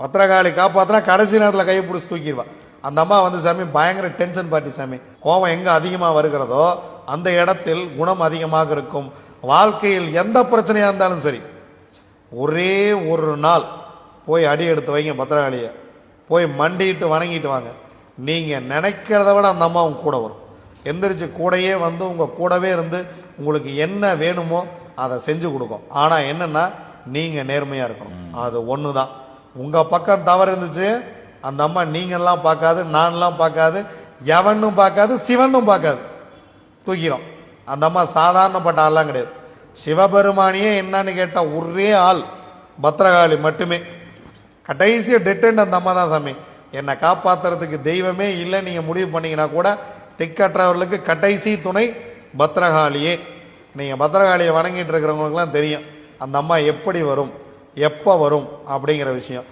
பத்திரகாளி காப்பாற்றினா கடைசி நேரத்தில் கையை பிடிச்சி தூக்கிடுவா. அந்த அம்மா வந்து சாமி பயங்கர டென்ஷன் பார்ட்டி சாமி. கோபம் எங்கே அதிகமாக வருகிறதோ அந்த இடத்தில் குணம் அதிகமாக இருக்கும். வாழ்க்கையில் எந்த பிரச்சனையாக இருந்தாலும் சரி, ஒரே ஒரு நாள் போய் அடி எடுத்து வைங்க, பத்திரகாளியை போய் மண்டிட்டு வணங்கிட்டு வாங்க. நீங்கள் நினைக்கிறத விட அந்த அம்மா உங்க கூட வரும். எந்திரிச்சு கூடையே வந்து உங்கள் கூடவே இருந்து உங்களுக்கு என்ன வேணுமோ அதை செஞ்சு கொடுக்கும். ஆனால் என்னென்னா நீங்கள் நேர்மையாக இருக்கணும். அது ஒன்று தான். உங்கள் பக்கம் தவறு இருந்துச்சு, அந்த அம்மா நீங்கள்லாம் பார்க்காது, நான்லாம் பார்க்காது, எவனும் பார்க்காது, சிவனும் பார்க்காது, தூக்கிறோம். அந்த அம்மா சாதாரணப்பட்ட ஆள்லாம் கிடையாது. சிவபெருமானியே என்னன்னு கேட்டால் ஒரே ஆள் பத்திரகாளி மட்டுமே. கடைசியை டெட்டன்ட் அந்த அம்மா தான் சாமி. என்னை காப்பாற்றுறதுக்கு தெய்வமே இல்லை நீங்கள் முடிவு பண்ணிங்கன்னா கூட திக்கற்றவர்களுக்கு கடைசி துணை பத்திரகாளியே. நீங்கள் பத்திரகாளியை வணங்கிட்டு இருக்கிறவங்களுக்குலாம் தெரியும் அந்த அம்மா எப்படி வரும், எப்போ வரும் அப்படிங்கிற விஷயம்.